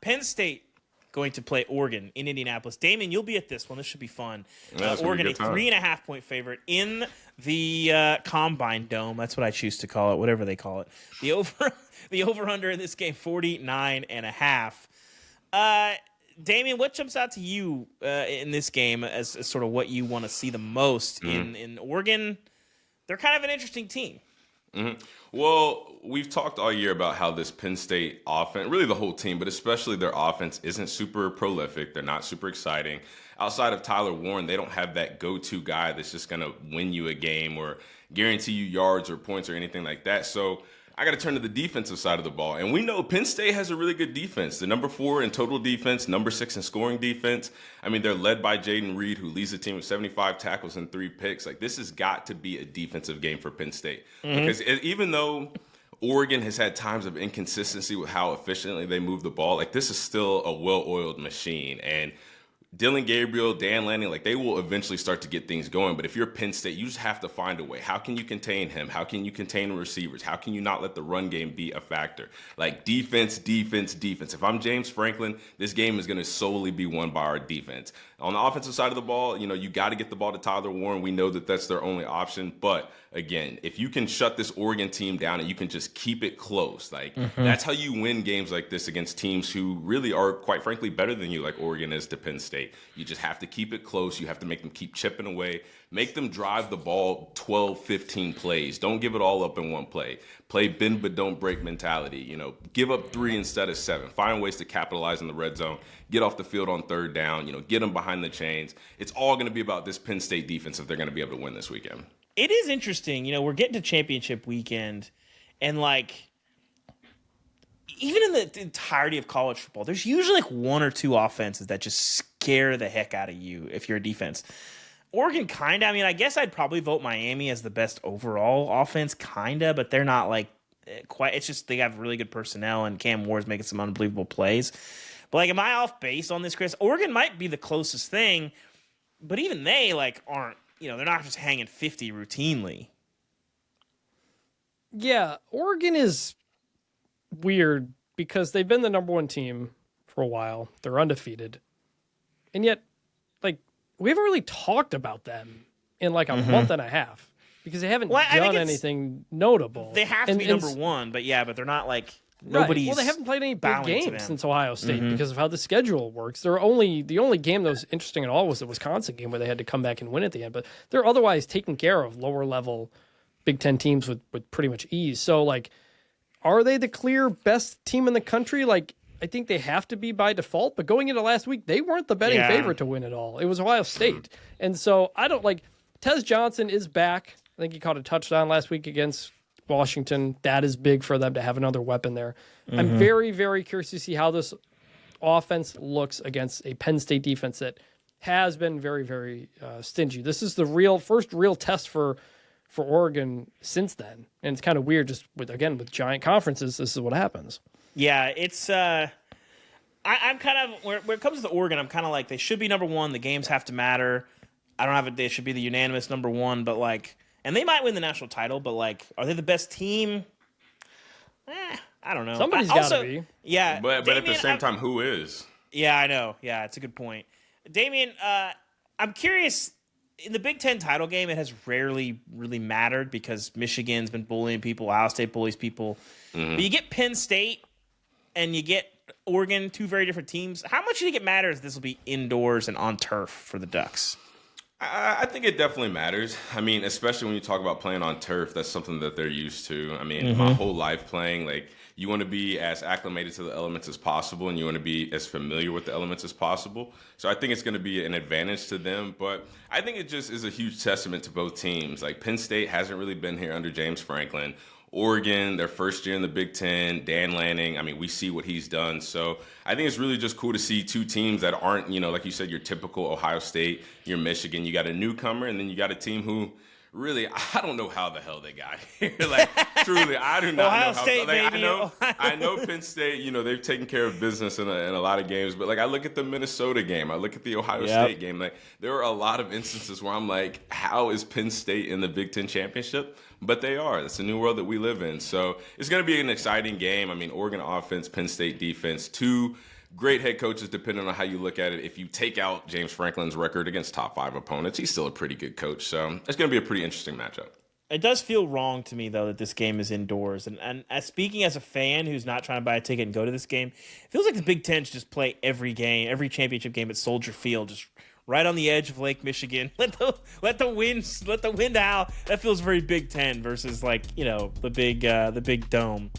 Penn State going to play Oregon in Indianapolis. Damien, you'll be at this one. This should be fun. Oregon, a 3.5-point favorite in the Combine Dome. That's what I choose to call it, whatever they call it. The over-under in this game, 49.5. Damien, what jumps out to you in this game as sort of what you want to see the most in Oregon? They're kind of an interesting team. Mm-hmm. Well, we've talked all year about how this Penn State offense, really the whole team, but especially their offense, isn't super prolific. They're not super exciting. Outside of Tyler Warren, they don't have that go-to guy that's just going to win you a game or guarantee you yards or points or anything like that. So I got to turn to the defensive side of the ball. And we know Penn State has a really good defense. The number 4 in total defense, number 6 in scoring defense. I mean, they're led by Jaden Reed, who leads the team with 75 tackles and 3 picks. Like, this has got to be a defensive game for Penn State. Because even though Oregon has had times of inconsistency with how efficiently they move the ball, like, this is still a well-oiled machine. And Dylan Gabriel, Dan Lanning, like, they will eventually start to get things going. But if you're Penn State, you just have to find a way. How can you contain him? How can you contain the receivers? How can you not let the run game be a factor? Like, defense, defense, defense. If I'm James Franklin, this game is going to solely be won by our defense. On the offensive side of the ball, you know, you got to get the ball to Tyler Warren. We know that that's their only option. But again, if you can shut this Oregon team down and you can just keep it close, like, that's how you win games like this against teams who really are, quite frankly, better than you, like Oregon is to Penn State. You just have to keep it close. You have to make them keep chipping away. Make them drive the ball 12, 15 plays. Don't give it all up in one play. Play bend but don't break mentality. You know, give up 3 instead of 7. Find ways to capitalize in the red zone. Get off the field on third down. You know, get them behind the chains. It's all going to be about this Penn State defense if they're going to be able to win this weekend. It is interesting. You know, we're getting to championship weekend, and like, even in the entirety of college football, there's usually like 1 or 2 offenses that just scare the heck out of you if you're a defense. Oregon, kind of. I mean, I guess I'd probably vote Miami as the best overall offense, kind of, but they're not like quite. It's just they have really good personnel, and Cam Moore's making some unbelievable plays. But like, am I off base on this, Chris? Oregon might be the closest thing, but even they like aren't. You know, they're not just hanging 50 routinely. Yeah, Oregon is weird because they've been the number 1 team for a while. They're undefeated. And yet, like, we haven't really talked about them in like a month and a half because they haven't done anything notable. They have to be number 1, but they're not like nobody's. Well, they haven't played any big games since Ohio State because of how the schedule works. The only game that was interesting at all was the Wisconsin game where they had to come back and win at the end. But they're otherwise taking care of lower level Big Ten teams with pretty much ease. So, like, are they the clear best team in the country? Like, I think they have to be by default. But going into last week, they weren't the betting favorite to win it all. It was Ohio State. And so I don't like Tez Johnson is back. I think he caught a touchdown last week against Washington. That is big for them to have another weapon there. I'm very, very curious to see how this offense looks against a Penn State defense that has been very, very stingy. This is the first real test for Oregon since then. And it's kind of weird just with giant conferences, this is what happens. Yeah, it's I'm kind of when it comes to Oregon, I'm kind of like they should be number 1. The games have to matter. I don't have it. They should be the unanimous number 1, but like, and they might win the national title, but like, are they the best team? I don't know. Somebody's got to be. Yeah, but Damien, at the same time, who is? Yeah, I know. Yeah, it's a good point. Damien, I'm curious. In the Big Ten title game, it has rarely really mattered because Michigan's been bullying people, Ohio State bullies people. But you get Penn State and you get Oregon, 2 very different teams. How much do you think it matters this will be indoors and on turf for the Ducks? I think it definitely matters. I mean, especially when you talk about playing on turf, that's something that they're used to. I mean, my whole life playing, like, you want to be as acclimated to the elements as possible, and you want to be as familiar with the elements as possible. So I think it's going to be an advantage to them. But I think it just is a huge testament to both teams. Like, Penn State hasn't really been here under James Franklin. Oregon, their first year in the Big Ten, Dan Lanning, I mean, we see what he's done. So I think it's really just cool to see 2 teams that aren't, you know, like you said, your typical Ohio State, your Michigan. You got a newcomer, and then you got a team who really, I don't know how the hell they got here. Like, truly, I do not Ohio know how. State, like, baby. I know Penn State, you know, they've taken care of business in a lot of games. But, like, I look at the Minnesota game. I look at the Ohio State game. Like, there are a lot of instances where I'm like, how is Penn State in the Big Ten championship? But they are. That's the new world that we live in. So it's going to be an exciting game. I mean, Oregon offense, Penn State defense, 2 great head coaches, depending on how you look at it. If you take out James Franklin's record against top 5 opponents, he's still a pretty good coach. So it's going to be a pretty interesting matchup. It does feel wrong to me, though, that this game is indoors. And speaking as a fan who's not trying to buy a ticket and go to this game, it feels like the Big Ten should just play every game, every championship game at Soldier Field, just right on the edge of Lake Michigan. Let the wind howl. That feels very Big Ten versus, like, you know, the big dome.